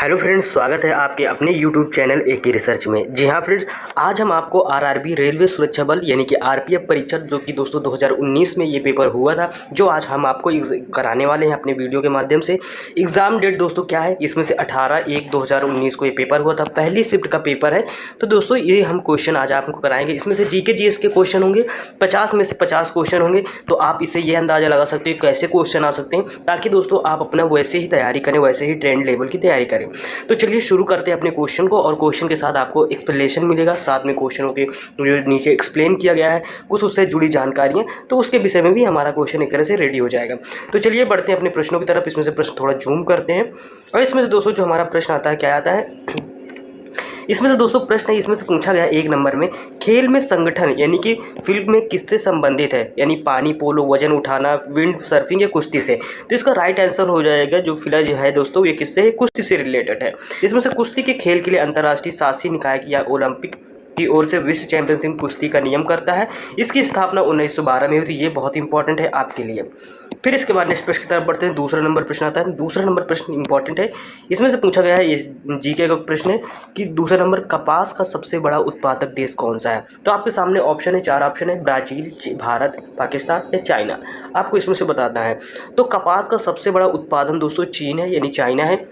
Hello friends, स्वागत है आपके अपने यूट्यूब चैनल ए के रिसर्च में। जी हाँ फ्रेंड्स, आज हम आपको आरआरबी रेलवे सुरक्षा बल यानी कि आरपीएफ परीक्षा जो कि दोस्तों 2019 में ये पेपर हुआ था, जो आज हम आपको कराने वाले हैं अपने वीडियो के माध्यम से। एग्ज़ाम डेट दोस्तों क्या है, इसमें से 18/1/2019 को ये पेपर हुआ था, पहली शिफ्ट का पेपर है। तो दोस्तों ये हम क्वेश्चन आज आपको कराएंगे। इसमें से जीके जीएस के क्वेश्चन होंगे, 50 में से 50 क्वेश्चन होंगे। तो आप इससे ये अंदाज़ा लगा सकते हो कैसे क्वेश्चन आ सकते हैं, ताकि दोस्तों आप अपना वैसे ही तैयारी करें, वैसे ही ट्रेंड लेवल की तैयारी करें। तो चलिए शुरू करते हैं अपने क्वेश्चन को, और क्वेश्चन के साथ आपको एक्सप्लेनेशन मिलेगा, साथ में क्वेश्चनों के जो नीचे एक्सप्लेन किया गया है कुछ उससे जुड़ी जानकारियां, तो उसके विषय में भी हमारा क्वेश्चन एक तरह से रेडी हो जाएगा। तो चलिए बढ़ते हैं अपने प्रश्नों की तरफ। इसमें से प्रश्न थोड़ा जूम करते हैं, और इसमें से दोस्तों जो हमारा प्रश्न आता है क्या आता है, इसमें से दोस्तों प्रश्न है, इसमें से पूछा गया 1 नंबर में, खेल में संगठन यानी कि फील्ड में किससे संबंधित है, यानी पानी, पोलो, वजन उठाना, विंड सर्फिंग या कुश्ती से। तो इसका राइट आंसर हो जाएगा जो फिलहाल जो है दोस्तों, ये किससे है, कुश्ती से रिलेटेड है। इसमें से कुश्ती के खेल के लिए अंतर्राष्ट्रीय शासी निकाय या ओलंपिक की ओर से विश्व चैंपियनशिप कुश्ती का नियम करता है। इसकी स्थापना 1912 में हुई थी। ये बहुत इंपॉर्टेंट है आपके लिए। फिर इसके बाद नेक्स्ट प्रश्न की तरफ बढ़ते हैं। दूसरा नंबर प्रश्न आता है। दूसरा नंबर प्रश्न इंपॉर्टेंट है, इसमें से पूछा गया है, ये जीके का प्रश्न है कि दूसरा नंबर, कपास का सबसे बड़ा उत्पादक देश कौन सा है। तो आपके सामने ऑप्शन है, 4 ऑप्शन है, ब्राजील, भारत, पाकिस्तान या चाइना। आपको इसमें से बताना है। तो कपास का सबसे बड़ा उत्पादन दोस्तों चीन है, यानी चाइना है,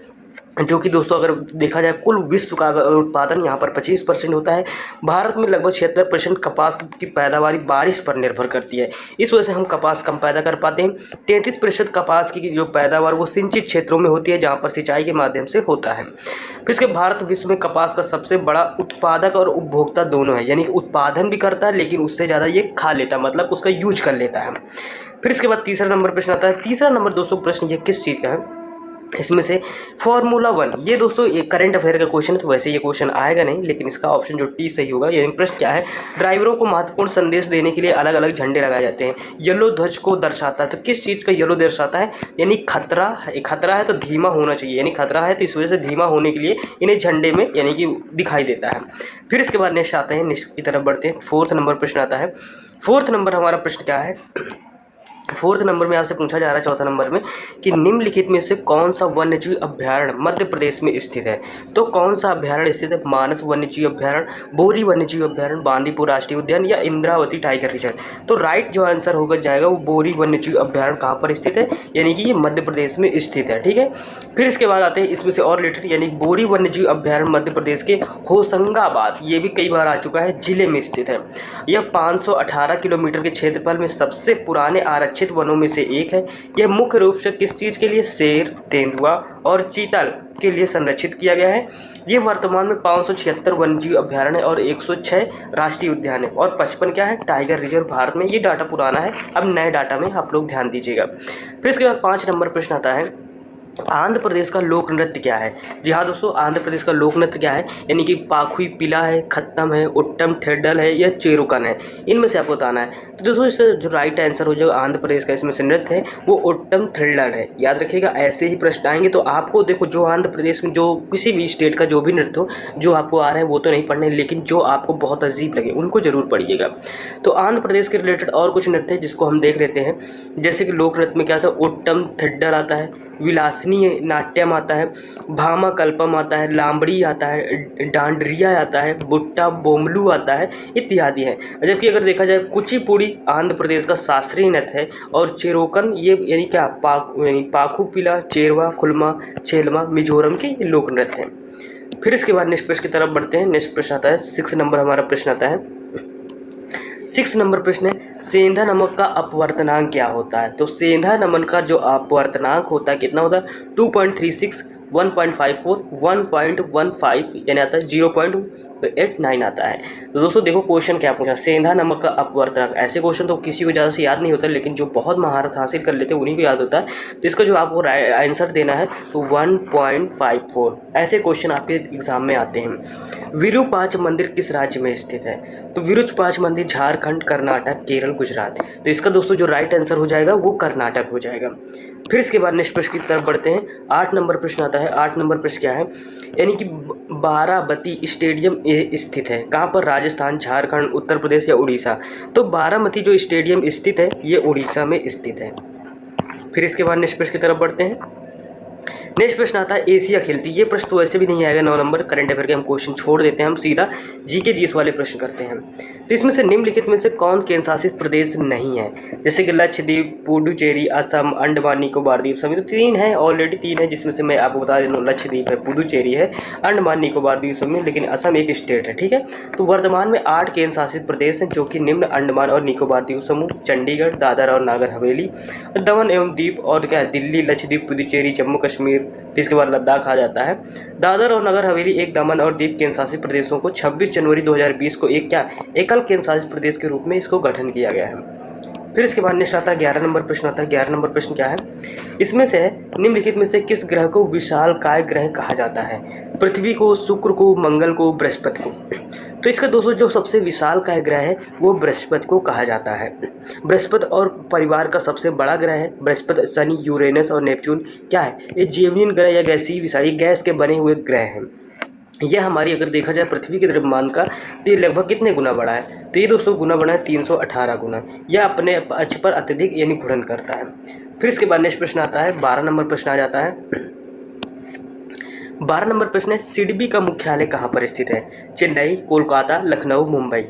जो कि दोस्तों अगर देखा जाए कुल विश्व का उत्पादन यहाँ पर 25% होता है। भारत में लगभग 76% कपास की पैदावार बारिश पर निर्भर करती है, इस वजह से हम कपास कम पैदा कर पाते हैं। 33% कपास की जो पैदावार वो सिंचित क्षेत्रों में होती है, जहाँ पर सिंचाई के माध्यम से होता है। फिर इसके भारत विश्व में कपास का सबसे बड़ा उत्पादक और उपभोक्ता दोनों है, यानी कि उत्पादन भी करता है लेकिन उससे ज़्यादा ये खा लेता है, मतलब उसका यूज कर लेता है। फिर इसके बाद तीसरा नंबर प्रश्न आता है। तीसरा नंबर दोस्तों प्रश्न ये किस चीज़ का है, इसमें से फार्मूला 1। ये दोस्तों ये करंट अफेयर का क्वेश्चन है, तो वैसे ये क्वेश्चन आएगा नहीं, लेकिन इसका ऑप्शन जो टी सही होगा। यानी प्रश्न क्या है, ड्राइवरों को महत्वपूर्ण संदेश देने के लिए अलग अलग झंडे लगाए जाते हैं। येलो ध्वज को दर्शाता है, तो किस चीज़ का येलो दर्शाता है, यानी खतरा है तो धीमा होना चाहिए, यानी खतरा है तो इस वजह से धीमा होने के लिए इन्हें झंडे में यानी कि दिखाई देता है। फिर इसके बाद नेक्स्ट आते हैं, नेक्स्ट की तरफ बढ़ते हैं। 4th नंबर प्रश्न आता है। 4th नंबर हमारा प्रश्न क्या है, 4th नंबर में आपसे पूछा जा रहा है 4th नंबर में कि निम्नलिखित में से कौन सा वन्यजीव अभ्यारण्य मध्य प्रदेश में स्थित है। तो कौन सा अभ्यारण्य स्थित है, मानस वन्यजीव अभ्यारण्य, बोरी वन्यजीव अभ्यारण्य, बांदीपुर राष्ट्रीय उद्यान या इंद्रावती टाइगर रिजर्व। तो राइट जो आंसर होगा जाएगा वो बोरी वन्यजीव अभ्यारण्य कहाँ पर स्थित है, यानी कि ये मध्य प्रदेश में स्थित है। ठीक है। फिर इसके बाद आते हैं इसमें से और रिलेटेड, यानी बोरी वन्यजीव अभ्यारण्य मध्य प्रदेश के होशंगाबाद, ये भी कई बार आ चुका है, जिले में स्थित है। यह 518 किलोमीटर के क्षेत्रफल में सबसे पुराने आरक्षित वनों में से एक है। यह मुख्य रूप से किस चीज़ के लिए, शेर, तेंदुआ और चीतल के लिए संरक्षित किया गया है। ये वर्तमान में 576 वन्यजीव अभ्यारण्य और 106 राष्ट्रीय उद्यान है, और 55 क्या है, टाइगर रिजर्व भारत में। ये डाटा पुराना है, अब नए डाटा में आप लोग ध्यान दीजिएगा। फिर इसके बाद 5 नंबर प्रश्न आता है, आंध्र प्रदेश का लोक नृत्य क्या है। जी हाँ दोस्तों, आंध्र प्रदेश का लोक नृत्य क्या है, यानी कि पाखुई पिला है, खत्तम है, उट्टम थेड्डल है या चेरुकन है। इनमें से आपको बताना है। तो दोस्तों इससे जो राइट आंसर हो जाएगा आंध्र प्रदेश का इसमें से नृत्य है वो उट्टम थेड्डल है। याद रखिएगा, ऐसे ही प्रश्न आएंगे तो आपको देखो, जो आंध्र प्रदेश में जो किसी भी स्टेट का जो भी नृत्य हो जो आपको आ रहा है वो तो नहीं पढ़ने, लेकिन जो आपको बहुत अजीब लगे उनको जरूर पढ़िएगा। तो आंध्र प्रदेश के रिलेटेड और कुछ नृत्य है जिसको हम देख लेते हैं। जैसे कि लोक नृत्य में क्या उट्टम थेड्डल आता है, विलासनीय नाट्यम आता है, भामा कल्पम आता है, लांबड़ी आता है, डांडरिया आता है, बुट्टा बोमलू आता है, इत्यादि है। जबकि अगर देखा जाए कुचिपुड़ी आंध्र प्रदेश का शास्त्रीय नृत्य है, और चेरोकन ये यानी क्या यानी पाखुपिला, चेरवा, खुलमा, छेलमा मिजोरम के लोक नृत्य हैं। फिर इसके बाद नेक्स्ट प्रश्न की तरफ बढ़ते हैं। नेक्स्ट प्रश्न आता है 6 नंबर हमारा प्रश्न आता है। 6 नंबर प्रश्न है, सेंधा नमक का अपवर्तनांक क्या होता है। तो सेंधा नमक का जो अपवर्तनांक होता है कितना होता है, 2.36, 1.54, 1.15 यानी आता है 0.89 आता है। तो दोस्तों देखो क्वेश्चन क्या पूछा, सेंधा नमक का अपवर्तनांक। ऐसे क्वेश्चन तो किसी को ज़्यादा से याद नहीं होता, लेकिन जो बहुत महारत हासिल कर लेते हैं उन्हीं को याद होता है। तो इसका जो आपको आंसर देना है तो 1.54। ऐसे क्वेश्चन आपके एग्जाम में आते हैं। विरूपाक्ष मंदिर किस राज्य में स्थित है। तो विरूपाक्ष मंदिर झारखंड, कर्नाटक, केरल, गुजरात। तो इसका दोस्तों जो राइट आंसर हो जाएगा वो कर्नाटक हो जाएगा। फिर इसके बाद नेक्स्ट प्रश्न की तरफ बढ़ते हैं। 8 नंबर प्रश्न आता है। 8 नंबर प्रश्न क्या है, यानी कि बारामती स्टेडियम स्थित है कहाँ पर, राजस्थान, झारखंड, उत्तर प्रदेश या उड़ीसा। तो बारामती जो स्टेडियम स्थित है ये उड़ीसा में स्थित है। फिर इसके बाद नेक्स्ट प्रश्न की तरफ बढ़ते हैं। नेक्स्ट प्रश्न आता है एशिया खेलती, ये प्रश्न तो वैसे भी नहीं आएगा 9 नंबर, करंट अफेयर के हम क्वेश्चन छोड़ देते हैं, हम सीधा जीके जीएस वाले प्रश्न करते हैं। तो इसमें से निम्नलिखित में से कौन केंद्र शासित प्रदेश नहीं है? जैसे कि लक्षद्वीप, पुडुचेरी, असम, अंडमान निकोबार द्वीप समूह। तो 3 है, ऑलरेडी 3 है, जिसमें से मैं आपको बता दूँ लक्षद्वीप है, पुडुचेरी है, अंडमान निकोबार द्वीप समूह, लेकिन असम एक स्टेट है। ठीक है, तो वर्तमान में 8 केंद्र शासित प्रदेश हैं जो कि निम्न अंडमान और निकोबार द्वीप समूह, चंडीगढ़, दादरा और नागर हवेली, दमन एवं दीप और क्या है दिल्ली, लक्षद्वीप, पुडुचेरी, जम्मू कश्मीर, फिर इसके बाद लद्दाख आ जाता है। दादर और नगर हवेली एक दमन और दीप केंद्र शासित प्रदेशों को 26 जनवरी 2020 को एक क्या एकल केंद्र शासित प्रदेश के रूप में इसको गठन किया गया है। फिर इसके बाद नेक्स्ट आता है 11 नंबर प्रश्न आता है। 11 नंबर प्रश्न क्या है? इसमें से निम्नलिखित में से किस ग्रह को विशालकाय ग्रह कहा जाता है? पृथ्वी को, शुक्र को, मंगल को, बृहस्पति को। तो इसका दोस्तों जो सबसे विशालकाय ग्रह है वो बृहस्पति को कहा जाता है। बृहस्पति और परिवार का सबसे बड़ा ग्रह है। बृहस्पति, शनि, यूरेनस और नेपच्यून क्या है? ये जीवहीन ग्रह या गैसीय विषारी गैस के बने हुए ग्रह हैं। यह हमारी अगर देखा जाए पृथ्वी के द्रव्यमान का तो ये लगभग कितने गुना बड़ा है? तो ये दोस्तों गुना बड़ा है 318 गुना। यह अपने अक्ष पर अत्यधिक यानी घूर्णन करता है। फिर इसके बाद नेक्स्ट प्रश्न आता है 12 नंबर प्रश्न आ जाता है। 12 नंबर प्रश्न है सिडबी का मुख्यालय कहाँ पर स्थित है? चेन्नई, कोलकाता, लखनऊ, मुंबई।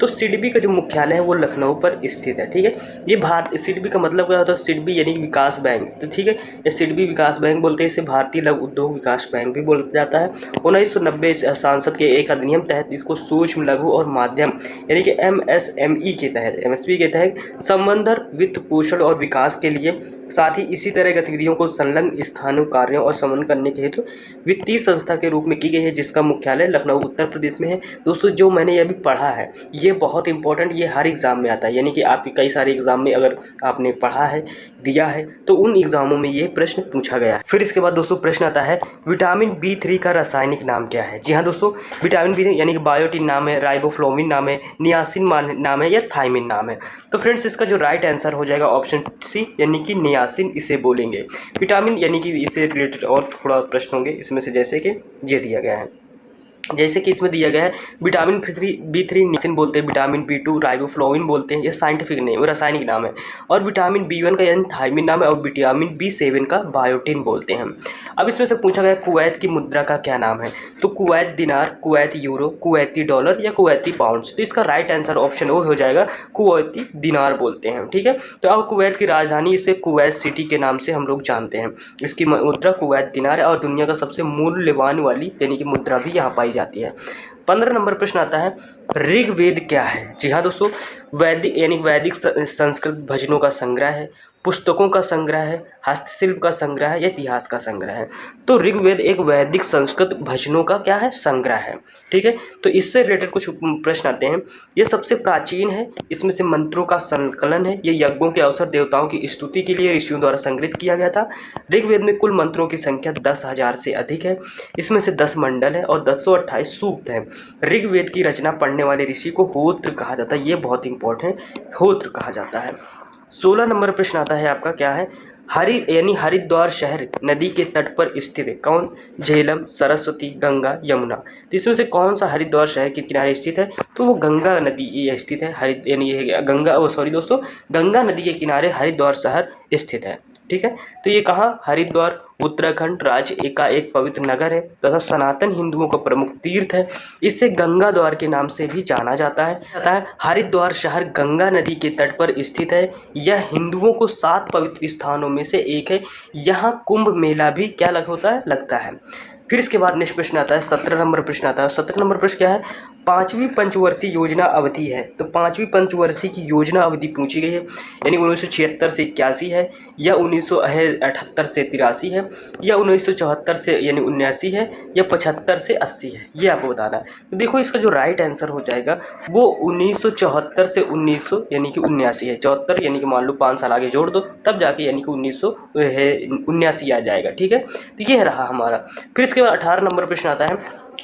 तो सिडबी का जो मुख्यालय है वो लखनऊ पर स्थित है। ठीक है, ये भारत सिडबी का मतलब क्या होता है? सिडबी यानी विकास बैंक। तो ठीक है, ये सिडबी विकास बैंक बोलते हैं, इसे भारतीय लघु उद्योग विकास बैंक भी बोला जाता है। 1990 सांसद के एक अधिनियम तहत इसको सूक्ष्म, लघु और माध्यम यानी कि MSME के तहत MSP के तहत संबंधर वित्त पोषण और विकास के लिए, साथ ही इसी तरह गतिविधियों को संलग्न स्थानों, कार्यों और समन्वय करने के हेतु वित्तीय संस्था के रूप में की गई है, जिसका मुख्यालय लखनऊ उत्तर प्रदेश में है। दोस्तों जो मैंने ये अभी पढ़ा है ये बहुत इंपॉर्टेंट, ये हर एग्जाम में आता है, यानी कि आपके कई सारे एग्जाम में अगर आपने पढ़ा है, दिया है, तो उन एग्जामों में ये प्रश्न पूछा गया है। फिर इसके बाद दोस्तों प्रश्न आता है विटामिन B3 का रासायनिक नाम क्या है? जी हाँ दोस्तों, विटामिन B3 यानी कि बायोटिन नाम है, राइबोफ्लोविन नाम है, नियासिन नाम है या थायमिन नाम है। तो फ्रेंड्स इसका जो राइट आंसर हो जाएगा ऑप्शन सी यानी कि नियासिन इसे बोलेंगे। विटामिन यानी कि इससे रिलेटेड और थोड़ा प्रश्न होंगे इसमें से, जैसे कि ये दिया गया है, जैसे कि इसमें दिया गया है विटामिन B3 नियासिन बोलते हैं, विटामिन B2 राइबोफ्लोविन बोलते हैं, ये साइंटिफिक नेम वो रासायनिक नाम है, और विटामिन B1 का यानी थायमिन नाम है, और विटामिन B7 का बायोटिन बोलते हैं। अब इसमें से पूछा गया कुवैत की मुद्रा का क्या नाम है? तो कुवैत दिनार, कुवैत यूरो, कुवैती डॉलर या कुवैती पाउंड्स। तो इसका राइट आंसर ऑप्शन वो हो जाएगा कुवैती दिनार बोलते हैं। ठीक है, तो अब कुवैत की राजधानी इसे कुवैत सिटी के नाम से हम लोग जानते हैं। इसकी मुद्रा कुवैत दिनार है और दुनिया का सबसे मूल्यवान वाली यानी कि मुद्रा भी यहाँ पाई जाती है। 15 नंबर प्रश्न आता है ऋग्वेद क्या है? जी हाँ दोस्तों, वैदिक यानी वैदिक संस्कृत भजनों का संग्रह है, पुस्तकों का संग्रह है, हस्तशिल्प का संग्रह है या इतिहास का संग्रह है। तो ऋग्वेद एक वैदिक संस्कृत भजनों का क्या है? संग्रह है। ठीक है, तो इससे रिलेटेड कुछ प्रश्न आते हैं। ये सबसे प्राचीन है, इसमें से मंत्रों का संकलन है, ये यज्ञों के अवसर देवताओं की स्तुति के लिए ऋषियों द्वारा संग्रहित किया गया था। ऋग्वेद में कुल मंत्रों की संख्या 10,000 से अधिक है, इसमें से 10 मंडल है और 1028 सूक्त हैं। ऋग्वेद की रचना पढ़ने वाले ऋषि को होत्र कहा जाता है, ये बहुत इंपॉर्टेंट है, होत्र कहा जाता है। 16 नंबर प्रश्न आता है आपका क्या है? हरिद्वार शहर नदी के तट पर स्थित है, कौन? झेलम, सरस्वती, गंगा, यमुना। तो इसमें से कौन सा हरिद्वार शहर के किनारे स्थित है? तो वो गंगा नदी ये स्थित है, यानी गंगा नदी के किनारे हरिद्वार शहर स्थित है। ठीक है, तो ये कहाँ? हरिद्वार उत्तराखंड राज्य का एक पवित्र नगर है तथा सनातन हिंदुओं का प्रमुख तीर्थ है। इसे गंगा द्वार के नाम से भी जाना जाता है। हरिद्वार शहर गंगा नदी के तट पर स्थित है। यह हिंदुओं को 7 पवित्र स्थानों में से एक है। यहाँ कुंभ मेला भी क्या लगता है। फिर इसके बाद नेक्स्ट प्रश्न आता है 17 नंबर प्रश्न आता है। 17 नंबर प्रश्न क्या है? 5वीं पंचवर्षीय योजना अवधि है। तो 5वीं पंचवर्षीय की योजना अवधि पूछी गई है, यानी 1976 से 81 है या 1978 से 83 है या 1974 से यानी 79 है या 75 से 80 है, ये आपको बताना है। तो देखो इसका जो राइट आंसर हो जाएगा वो 1974 से 1900 यानी कि 79 है। 74 यानी कि मान लो 5 साल आगे जोड़ दो तब जाके यानी कि 1979 आ जाएगा। ठीक है, तो ये रहा हमारा। फिर इसके बाद 18 नंबर प्रश्न आता है।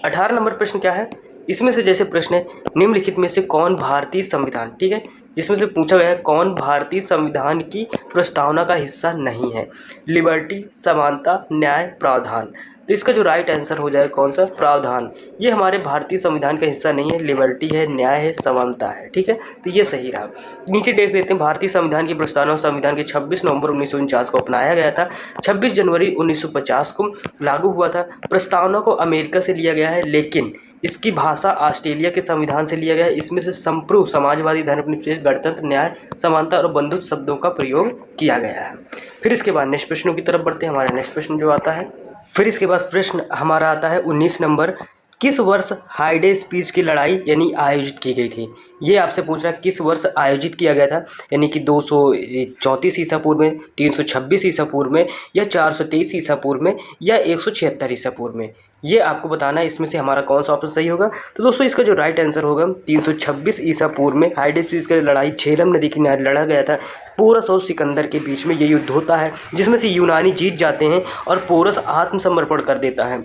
18 नंबर प्रश्न क्या है? इसमें से जैसे प्रश्न है निम्नलिखित में से कौन भारतीय संविधान, ठीक है, जिसमें से पूछा गया है कौन भारतीय संविधान की प्रस्तावना का हिस्सा नहीं है? लिबर्टी, समानता, न्याय, प्रावधान। तो इसका जो राइट आंसर हो जाएगा कौन सा, प्रावधान। ये हमारे भारतीय संविधान का हिस्सा नहीं है, लिबर्टी है, न्याय है, समानता है, ठीक है, तो ये सही रहा। नीचे देख लेते हैं, भारतीय संविधान की प्रस्तावना संविधान के 26 नवंबर 1949 को अपनाया गया था, 26 जनवरी 1950 को लागू हुआ था। प्रस्तावना को अमेरिका से लिया गया है, लेकिन इसकी भाषा ऑस्ट्रेलिया के संविधान से लिया गया है। इसमें से संप्रभु, समाजवादी, धर्मनिरपेक्ष, गणतंत्र, न्याय, समानता और बंधुत्व शब्दों का प्रयोग किया गया है। फिर इसके बाद नेक्स्ट प्रश्नों की तरफ बढ़ते हैं। हमारा नेक्स्ट प्रश्न जो आता है, फिर इसके बाद प्रश्न हमारा आता है 19 नंबर, किस वर्ष हाइडे स्पीच की लड़ाई यानी आयोजित की गई थी। ये आपसे पूछ रहा है किस वर्ष आयोजित किया गया था, यानी कि 234 ईसा पूर्व में, 326 ईसा पूर्व में, या 423 ईसा पूर्व में, या 176 ईसा पूर्व में। ये आपको बताना है इसमें से हमारा कौन सा ऑप्शन सही होगा। तो दोस्तों इसका जो राइट आंसर होगा 326 ईसा पूर्व में हाइडे स्पीच की लड़ाई झेलम नदी किनारे लड़ा गया था। पोरस और सिकंदर के बीच में ये युद्ध होता है, जिसमें से यूनानी जीत जाते हैं और पोरस आत्मसमर्पण कर देता है।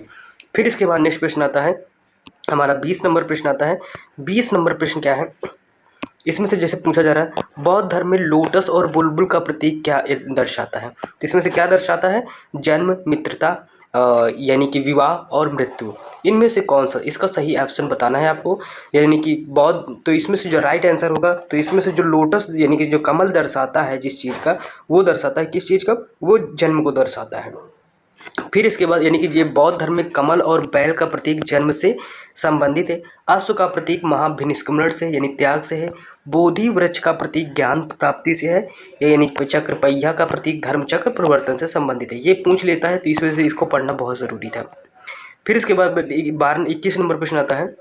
फिर इसके बाद नेक्स्ट प्रश्न आता है हमारा 20 नंबर प्रश्न आता है। 20 नंबर प्रश्न क्या है, इसमें से जैसे पूछा जा रहा है, बौद्ध धर्म में लोटस और बुलबुल का प्रतीक क्या दर्शाता है। तो इसमें से क्या दर्शाता है, जन्म, मित्रता, यानी कि विवाह और मृत्यु। इनमें से कौन सा, इसका सही ऑप्शन बताना है आपको, यानी कि बौद्ध। तो इसमें से जो राइट आंसर होगा, तो इसमें से जो लोटस यानी कि जो कमल दर्शाता है जिस चीज़ का, वो दर्शाता है किस चीज़ का, वो जन्म को दर्शाता है। फिर इसके बाद यानी कि ये बौद्ध धर्म में कमल और बैल का प्रतीक जन्म से संबंधित है। अश्व का प्रतीक महाभिनिष्क्रमण से यानी त्याग से है। बोधि वृक्ष का प्रतीक ज्ञान प्राप्ति से है, यानी चक्र पहिया का प्रतीक धर्म चक्र परिवर्तन से संबंधित है। ये पूछ लेता है, तो इस वजह से इसको पढ़ना बहुत ज़रूरी था। फिर इसके बाद 21 नंबर प्रश्न आता है,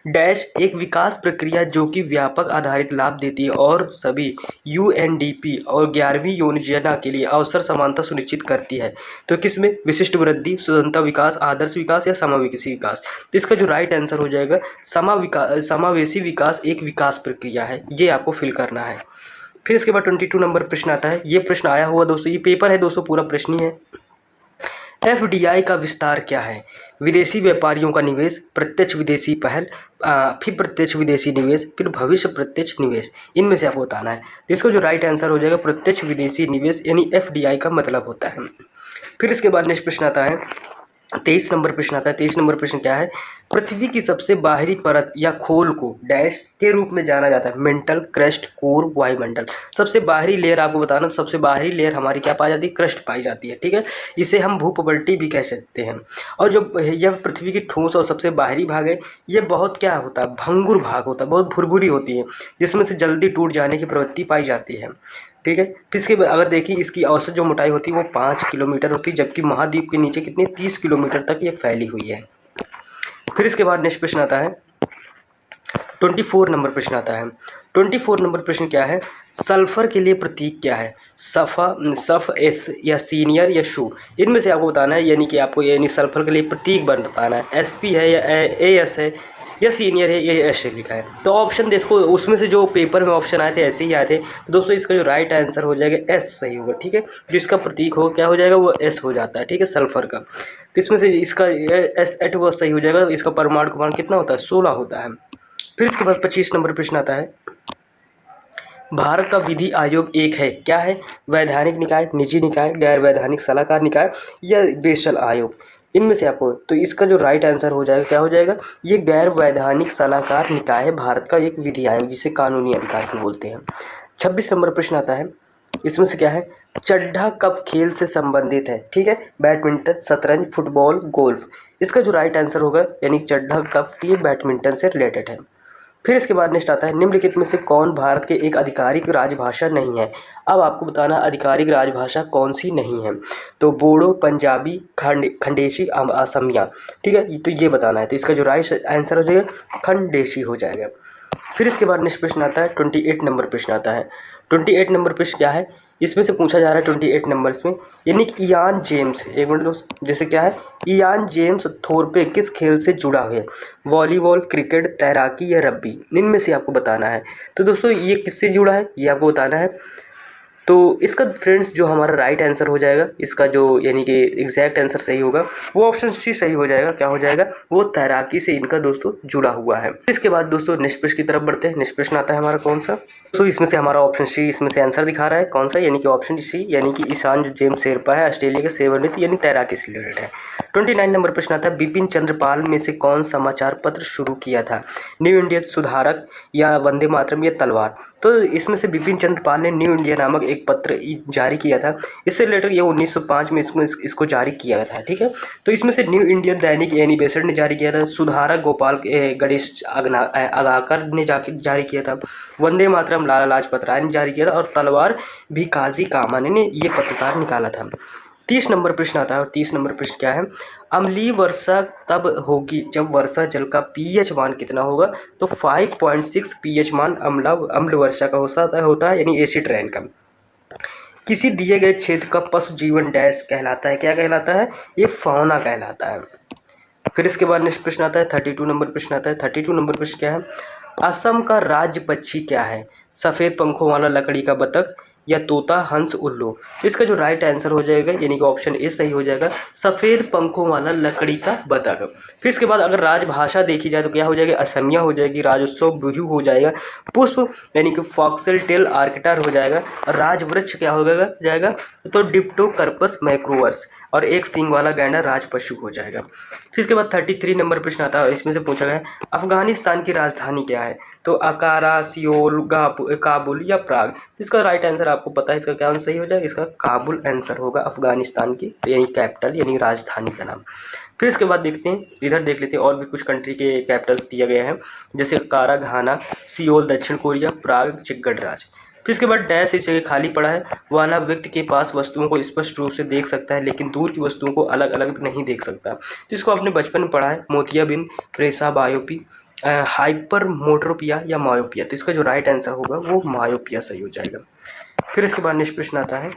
डैश एक विकास प्रक्रिया जो कि व्यापक आधारित लाभ देती है और सभी यूएनडीपी और 11वीं योजना के लिए अवसर समानता सुनिश्चित करती है। तो किसमें, विशिष्ट वृद्धि, स्वतंत्रता विकास, आदर्श विकास या समावेशी विकास। तो इसका जो राइट आंसर हो जाएगा समावेशी विकास एक विकास प्रक्रिया है, ये आपको फिल करना है। फिर इसके बाद 22 नंबर प्रश्न आता है। ये प्रश्न आया हुआ दोस्तों, ये पेपर है दोस्तों, पूरा प्रश्न ही है। एफडीआई का विस्तार क्या है, विदेशी व्यापारियों का निवेश, प्रत्यक्ष विदेशी पहल, फिर प्रत्यक्ष विदेशी निवेश, फिर भविष्य प्रत्यक्ष निवेश। इनमें से आपको बताना है। तो इसका जो राइट आंसर हो जाएगा प्रत्यक्ष विदेशी निवेश, यानी एफडीआई का मतलब होता है। फिर इसके बाद नेक्स्ट प्रश्न आता है 23 नंबर प्रश्न आता है। 23 नंबर प्रश्न क्या है, पृथ्वी की सबसे बाहरी परत या खोल को डैश के रूप में जाना जाता है, मेंटल, क्रस्ट, कोर, वायुमंडल। सबसे बाहरी लेयर आपको बताना, सबसे बाहरी लेयर हमारी क्या पाई जाती है, क्रस्ट पाई जाती है, ठीक है। इसे हम भूपटल भी कह सकते हैं। और जो यह पृथ्वी की ठोस और सबसे बाहरी भाग है, ये बहुत क्या होता है, भंगुर भाग होता है, बहुत भुरभुरी होती है, जिसमें से जल्दी टूट जाने की प्रवृत्ति पाई जाती है, ठीक है। फिर इसके अगर देखिए, इसकी औसत जो मोटाई होती है वो 5 किलोमीटर होती है, जबकि महाद्वीप के नीचे कितनी 30 किलोमीटर तक ये फैली हुई है। फिर इसके बाद नेक्स्ट प्रश्न आता है 24 नंबर प्रश्न आता है। 24 नंबर प्रश्न क्या है, सल्फर के लिए प्रतीक क्या है, सफ एस या सीनियर या शू। इनमें से आपको बताना है, यानी कि आपको यानी सल्फर के लिए प्रतीक बताना है, एसपी है या एएस है या सीनियर है, ये ऐसे लिखा है। तो ऑप्शन देखो, उसमें से जो पेपर में ऑप्शन आए थे ऐसे ही आए थे। तो दोस्तों इसका जो राइट आंसर हो जाएगा एस सही होगा, ठीक है। जो इसका प्रतीक हो क्या हो जाएगा, वो एस हो जाता है, ठीक है, सल्फर का। तो इसमें से इसका एस एट वो सही हो जाएगा। इसका परमाणु क्रमांक कितना होता है, 16 होता है। फिर इसके बाद 25 नंबर प्रश्न आता है, भारत का विधि आयोग एक है, क्या है, वैधानिक निकाय, निजी निकाय, गैर वैधानिक सलाहकार निकाय या बेशल आयोग। इनमें से आपको, तो इसका जो राइट आंसर हो जाएगा क्या हो जाएगा, ये गैर वैधानिक सलाहकार निकाय है, भारत का एक विधि आयोग, जिसे कानूनी अधिकार भी बोलते हैं। 26 नंबर प्रश्न आता है, इसमें से क्या है, चड्ढा कप खेल से संबंधित है, ठीक है, बैडमिंटन, शतरंज, फुटबॉल, गोल्फ। इसका जो राइट आंसर होगा, यानी चड्ढा कप ये बैडमिंटन से रिलेटेड है। फिर इसके बाद नेक्स्ट आता है, निम्नलिखित में से कौन भारत के एक आधिकारिक राजभाषा नहीं है। अब आपको बताना आधिकारिक राजभाषा कौन सी नहीं है। तो बोडो, पंजाबी, खंडेशी, असमिया, ठीक है, तो ये बताना है। तो इसका जो राइट आंसर हो जाएगा खंडेशी हो जाएगा। फिर इसके बाद नेक्स्ट प्रश्न आता है 28 नंबर प्रश्न आता है। 28 नंबर प्रश्न क्या है, इसमें से पूछा जा रहा है 28 नंबर्स में, यानी कि इयान जेम्स, एक मिनट दोस्त, जैसे क्या है, इयान जेम्स थोरपे किस खेल से जुड़ा है, वॉलीबॉल, क्रिकेट, तैराकी या रग्बी। इनमें से आपको बताना है। तो दोस्तों ये किससे जुड़ा है, ये आपको बताना है, तो इसका फ्रेंड्स जो हमारा राइट आंसर हो जाएगा, इसका जो यानी कि एग्जैक्ट आंसर सही होगा वो ऑप्शन सी सही हो जाएगा। क्या हो जाएगा? वो तैराकी से इनका दोस्तों जुड़ा हुआ है। इसके बाद दोस्तों नेक्स्ट प्रश्न की तरफ बढ़ते हैं। नेक्स्ट प्रश्न आता है हमारा कौन सा? तो इसमें से हमारा ऑप्शन सी इसमें से आंसर दिखा रहा है कौन सा, यानी कि ऑप्शन सी, यानी कि ईशान जो जेम्स शेरपा है ऑस्ट्रेलिया के सेवानिवृत्त यानी तैराकी से रिलेटेड है। 29 नंबर प्रश्न आता है, बिपिन चंद्रपाल में से कौन समाचार पत्र शुरू किया था? न्यू इंडिया, सुधारक या वंदे मातरम या तलवार? तो इसमें से बिपिन चंद्रपाल ने न्यू इंडिया नामक एक पत्र जारी किया था। इससे रिलेटेड ये 1905 में इसको जारी किया था। ठीक है, तो इसमें से न्यू इंडियन दैनिक यानी बेसर ने जारी किया था, सुधारक गोपाल गणेश अगाकर ने जारी किया था, वंदे मातरम लाला लाजपत राय ने जारी किया था, और तलवार भी काजी कामानी ने ये पत्रकार निकाला था। 30 नंबर प्रश्न आता है, और 30 नंबर प्रश्न क्या है? अम्लीय वर्षा तब होगी जब वर्षा जल का पीएच मान कितना होगा? तो 5.6 पीएच मान अम्ल वर्षा का होता है यानी एसिड रेन का। किसी दिए गए क्षेत्र का पशु जीवन डैश कहलाता है? क्या कहलाता है? ये फौना कहलाता है। फिर इसके बाद नेक्स्ट प्रश्न आता है 32 नंबर प्रश्न आता है। 32 नंबर प्रश्न क्या है? असम का राज्य पक्षी क्या है? सफ़ेद पंखों वाला लकड़ी का बतख या तोता, हंस, उल्लू? इसका जो राइट आंसर हो जाएगा यानी कि ऑप्शन ए सही हो जाएगा, सफ़ेद पंखों वाला लकड़ी का बतख। फिर इसके बाद अगर राजभाषा देखी जाए तो क्या हो जाएगी? असमिया हो जाएगी, राजोत्सव बिहू हो जाएगा, पुष्प यानी कि फॉक्सल टेल आर्किटर हो जाएगा, और राजवृक्ष क्या हो जाएगा? तो डिप्टोकर्पस मैक्रोवर्स, और एक सींग वाला गैंडा राज पशु हो जाएगा। फिर इसके बाद 33 नंबर प्रश्न आता है, इसमें से पूछा गया है अफगानिस्तान की राजधानी क्या है? तो अकारा, सियोल, काबुल या प्राग? इसका राइट आंसर आपको पता है, इसका क्या सही हो जाएगा? इसका काबुल आंसर होगा अफगानिस्तान की यानी कैपिटल यानी राजधानी का नाम। फिर इसके बाद देखते हैं, इधर देख लेते हैं और भी कुछ कंट्री के कैपिटल्स दिया गया है, जैसे कारा घाना, सियोल दक्षिण कोरिया, प्राग चेक गणराज्य। फिर इसके बाद डैश इस जगह खाली पड़ा है, वाला व्यक्ति के पास वस्तुओं को स्पष्ट रूप से देख सकता है लेकिन दूर की वस्तुओं को अलग अलग नहीं देख सकता। तो इसको आपने बचपन में पढ़ा है, मोतियाबिंद, प्रेसा बायोपी, हाइपर मोट्रोपिया या मायोपिया? तो इसका जो राइट आंसर होगा वो मायोपिया सही हो जाएगा। फिर इसके बाद नेक्स्ट प्रश्न आता है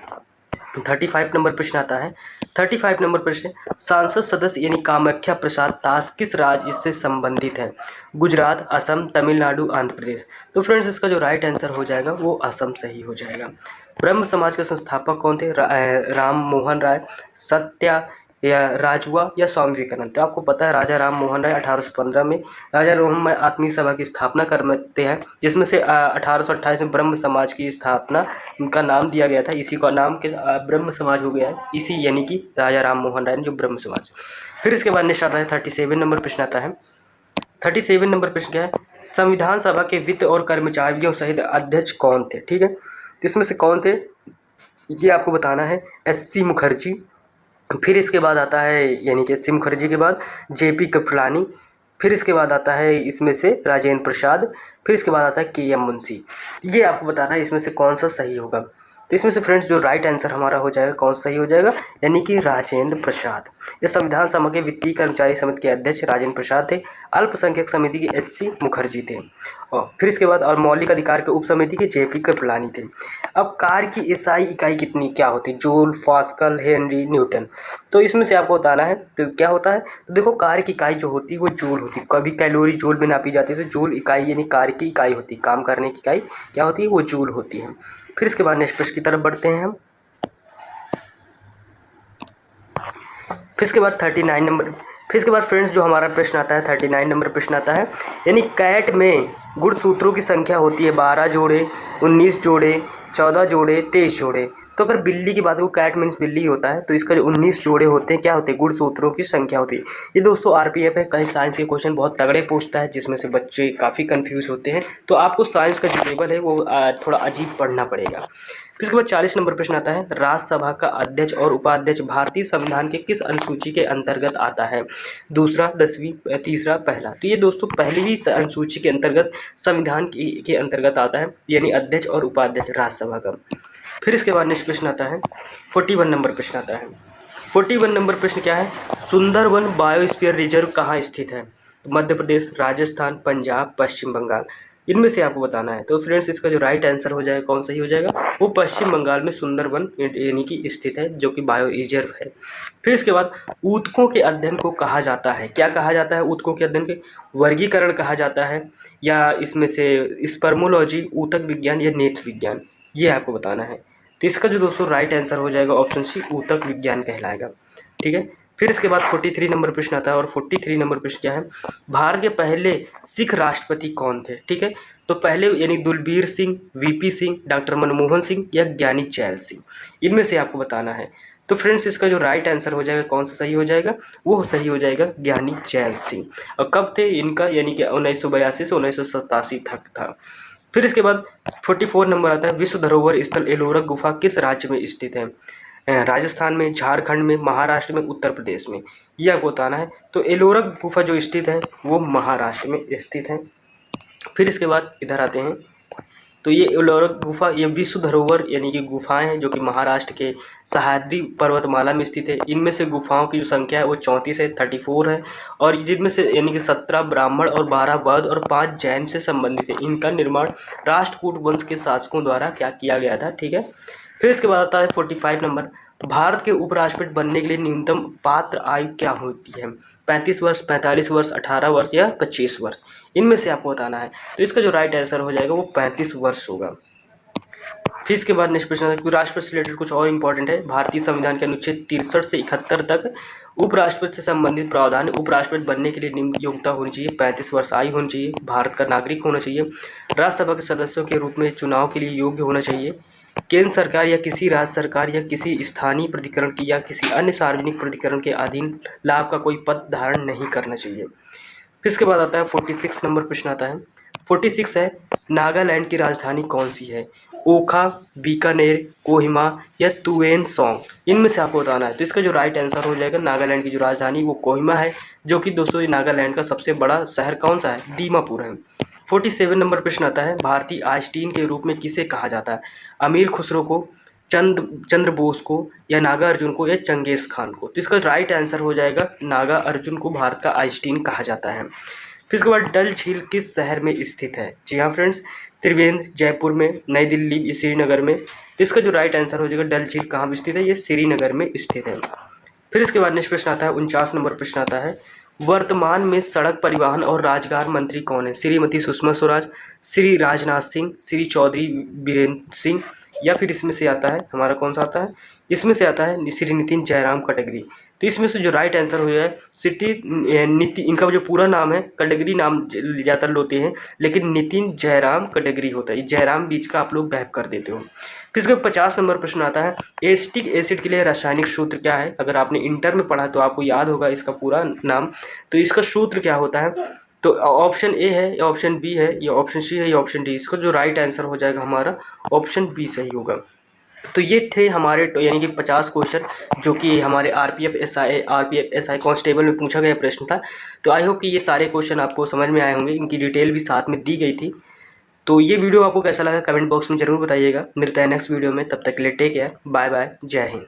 35 नंबर प्रश्न आता है। 35 नंबर प्रश्न, सांसद सदस्य यानी कामाख्या प्रसाद दास किस राज्य से संबंधित है? गुजरात, असम, तमिलनाडु, आंध्र प्रदेश? तो फ्रेंड्स इसका जो राइट आंसर हो जाएगा वो असम सही हो जाएगा। ब्रह्म समाज के संस्थापक कौन थे? राम मोहन राय, सत्या या राजुआ या स्वामी विवेकानंद? तो आपको पता है राजा राम मोहन राय 1815 में राजा राम आत्मीय सभा की स्थापना करते हैं, जिसमें से 1828 में ब्रह्म समाज की स्थापना का नाम दिया गया था, इसी का नाम के ब्रह्म समाज हो गया है, इसी यानी कि राजा राम मोहन राय ने जो ब्रह्म समाज। फिर इसके बाद नेक्स्ट आता है 37 नंबर प्रश्न आता है। 37 नंबर प्रश्न क्या है? संविधान सभा के वित्त और कर्मचारियों सहित अध्यक्ष कौन थे? ठीक है, तो इसमें से कौन थे ये आपको बताना है। एस.सी. मुखर्जी, फिर इसके बाद आता है यानी कि एस.सी. मुखर्जी के बाद जे.पी. कृपलानी, फिर इसके बाद आता है इसमें से राजेंद्र प्रसाद, फिर इसके बाद आता है के.एम. मुंशी। ये आपको बताना है इसमें से कौन सा सही होगा। तो इसमें से फ्रेंड्स जो राइट आंसर हमारा हो जाएगा कौन सही हो जाएगा, यानी कि राजेंद्र प्रसाद। ये संविधान सभा के वित्तीय कर्मचारी समिति के अध्यक्ष राजेंद्र प्रसाद थे, अल्पसंख्यक समिति के एस.सी. मुखर्जी थे, और फिर इसके बाद और मौलिक अधिकार के उप समिति के जे.पी. कृपलानी थे। अब कार की एसआई इकाई कितनी क्या होती है? Joule, pascal, Henry, Newton? तो इसमें से आपको बताना है तो क्या होता है। तो देखो कार की इकाई जो होती है वो जूल होती है, कभी कैलोरी जूल में नापी जाती है, तो जूल इकाई यानी कार की इकाई होती है, काम करने की इकाई क्या होती है? वो जूल होती है। फिर इसके बाद नेक्स्ट प्रश्न की तरफ बढ़ते हैं हम। फिर इसके बाद 39 नंबर, फिर इसके बाद फ्रेंड्स जो हमारा प्रश्न आता है 39 नंबर प्रश्न आता है, यानी कैट में गुणसूत्रों की संख्या होती है 12 जोड़े, 19 जोड़े, 14 जोड़े, 23 जोड़े। तो अगर बिल्ली की बात हो, कैट मीन्स बिल्ली होता है, तो इसका जो 19 जोड़े होते हैं क्या होते हैं? गुणसूत्रों की संख्या होती है। ये दोस्तों आरपीएफ है, कहीं साइंस के क्वेश्चन बहुत तगड़े पूछता है जिसमें से बच्चे काफ़ी कंफ्यूज होते हैं, तो आपको साइंस का जो लेवल है वो थोड़ा अजीब पढ़ना पड़ेगा। फिर इसके बाद 40 नंबर प्रश्न आता है, राज्यसभा का अध्यक्ष और उपाध्यक्ष भारतीय संविधान के किस अनुसूची के अंतर्गत आता है? दूसरा, 10वीं, तीसरा, पहला? तो ये दोस्तों पहली अनुसूची के अंतर्गत संविधान के अंतर्गत आता है, यानी अध्यक्ष और उपाध्यक्ष राज्यसभा का। फिर इसके बाद नेक्स्ट प्रश्न आता है 41 नंबर प्रश्न आता है। 41 नंबर प्रश्न क्या है? सुंदरवन बायोस्फीयर रिजर्व कहाँ स्थित है? तो मध्य प्रदेश, राजस्थान, पंजाब, पश्चिम बंगाल? इनमें से आपको बताना है। तो फ्रेंड्स इसका जो राइट आंसर हो जाएगा कौन सही हो जाएगा? वो पश्चिम बंगाल में सुंदरवन यानी कि स्थित है, जो कि बायो रिजर्व है। फिर इसके बाद ऊतकों के अध्ययन को कहा जाता है, क्या कहा जाता है? ऊतकों के अध्ययन के वर्गीकरण कहा जाता है, या इसमें से स्पर्मोलॉजी, ऊतक विज्ञान या नेत्र विज्ञान? ये आपको बताना है। तो इसका जो दोस्तों राइट आंसर हो जाएगा ऑप्शन सी, ऊतक विज्ञान कहलाएगा। ठीक है, फिर इसके बाद 43 नंबर प्रश्न आता है, और 43 नंबर प्रश्न क्या है, भारत के पहले सिख राष्ट्रपति कौन थे। ठीक है, तो पहले यानी दुलबीर सिंह, वीपी सिंह, डॉक्टर मनमोहन सिंह या ज्ञानी जैल सिंह, इनमें से आपको बताना है। तो फ्रेंड्स इसका जो राइट आंसर हो जाएगा, कौन सा सही हो जाएगा, वो सही हो जाएगा ज्ञानी जैल सिंह। और कब थे इनका, यानी कि 1982 से 1987 तक था। फिर इसके बाद 44 नंबर आता है, विश्व धरोहर स्थल एलोरा गुफा किस राज्य में स्थित है। राजस्थान में, झारखंड में, महाराष्ट्र में, उत्तर प्रदेश में, ये आपको बताना है। तो एलोरा गुफा जो स्थित है वो महाराष्ट्र में स्थित है। फिर इसके बाद इधर आते हैं, तो ये एलोरा गुफा, ये विश्व धरोहर यानी कि गुफाएं हैं जो कि महाराष्ट्र के सह्याद्री पर्वतमाला में स्थित है। इनमें से गुफाओं की जो संख्या है वो 34 है, 34 है, और जिनमें से यानी कि 17 ब्राह्मण और 12 बौद्ध और 5 जैन से संबंधित है। इनका निर्माण राष्ट्रकूट वंश के शासकों द्वारा क्या किया गया था। ठीक है, फिर इसके बाद आता है 45 नंबर, भारत के उपराष्ट्रपति बनने के लिए न्यूनतम पात्र आयु क्या होती है। 35 वर्ष, 45 वर्ष, 18 वर्ष या 25 वर्ष, इनमें से आपको बताना है। तो इसका जो राइट आंसर हो जाएगा वो 35 वर्ष होगा। फिर इसके बाद नेक्स्ट प्रश्न है, राष्ट्रपति से रिलेटेड कुछ और इंपॉर्टेंट है। भारतीय संविधान के अनुच्छेद 63 से 71 तक उपराष्ट्रपति से संबंधित प्रावधान, उपराष्ट्रपति बनने के लिए निम्न योग्यता होनी चाहिए, 35 वर्ष आयु होनी चाहिए, भारत का नागरिक होना चाहिए, राज्यसभा के सदस्यों के रूप में चुनाव के लिए योग्य होना चाहिए, केंद्र सरकार या किसी राज्य सरकार या किसी स्थानीय प्राधिकरण की या किसी अन्य सार्वजनिक प्राधिकरण के अधीन लाभ का कोई पद धारण नहीं करना चाहिए। फिर इसके बाद आता है 46 नंबर प्रश्न आता है। 46 है, नागालैंड की राजधानी कौन सी है। ओखा, बीकानेर, कोहिमा या तुएन सॉन्ग, इनमें से आपको बताना है। तो इसका जो राइट आंसर हो जाएगा, नागालैंड की जो राजधानी वो कोहिमा है, जो कि दोस्तों नागालैंड का सबसे बड़ा शहर कौन सा है, दीमापुर है। 47 नंबर प्रश्न आता है, भारतीय आइंस्टीन के रूप में किसे कहा जाता है। अमीर खुसरो को, चंद्र बोस को या नागा अर्जुन को या चंगेज खान को। तो इसका राइट आंसर हो जाएगा, नागा अर्जुन को भारत का आइंस्टीन कहा जाता है। फिर इसके बाद डल झील किस शहर में स्थित है। जी हाँ फ्रेंड्स, त्रिवेंद्र, जयपुर में, नई दिल्ली या श्रीनगर में। तो इसका जो राइट आंसर हो जाएगा, डल झील कहाँ स्थित है, ये श्रीनगर में स्थित है। फिर इसके बाद नेक्स्ट प्रश्न आता है, 49 नंबर प्रश्न आता है, वर्तमान में सड़क परिवहन और राजमार्ग मंत्री कौन है। श्रीमती सुषमा स्वराज, श्री राजनाथ सिंह, श्री चौधरी बीरेंद्र सिंह, या फिर इसमें से आता है हमारा कौन सा आता है, इसमें से आता है श्री नितिन जयराम कटगरी। तो इसमें से जो राइट आंसर हो जाए इनका जो पूरा नाम है, कटगरी नाम ज़्यादातर लोते हैं, लेकिन नितिन जयराम कटगरी होता है। जयराम बीच का आप लोग गैप कर देते हो। फिर इसका 50 नंबर प्रश्न आता है, एसिटिक एसिड के लिए रासायनिक सूत्र क्या है। अगर आपने इंटर में पढ़ा तो आपको याद होगा इसका पूरा नाम। तो इसका सूत्र क्या होता है, तो ऑप्शन ए है या ऑप्शन बी है या ऑप्शन सी है या ऑप्शन डी। इसका जो राइट आंसर हो जाएगा हमारा ऑप्शन बी सही होगा। तो ये थे हमारे यानी कि 50 क्वेश्चन जो कि हमारे आरपीएफ एसआई कांस्टेबल में पूछा गया प्रश्न था। तो आई होप कि ये सारे क्वेश्चन आपको समझ में आए होंगे, इनकी डिटेल भी साथ में दी गई थी। तो ये वीडियो आपको कैसा लगा कमेंट बॉक्स में ज़रूर बताइएगा। मिलता है नेक्स्ट वीडियो में, तब तक के लिए टेक केयर, बाय बाय, जय हिंद।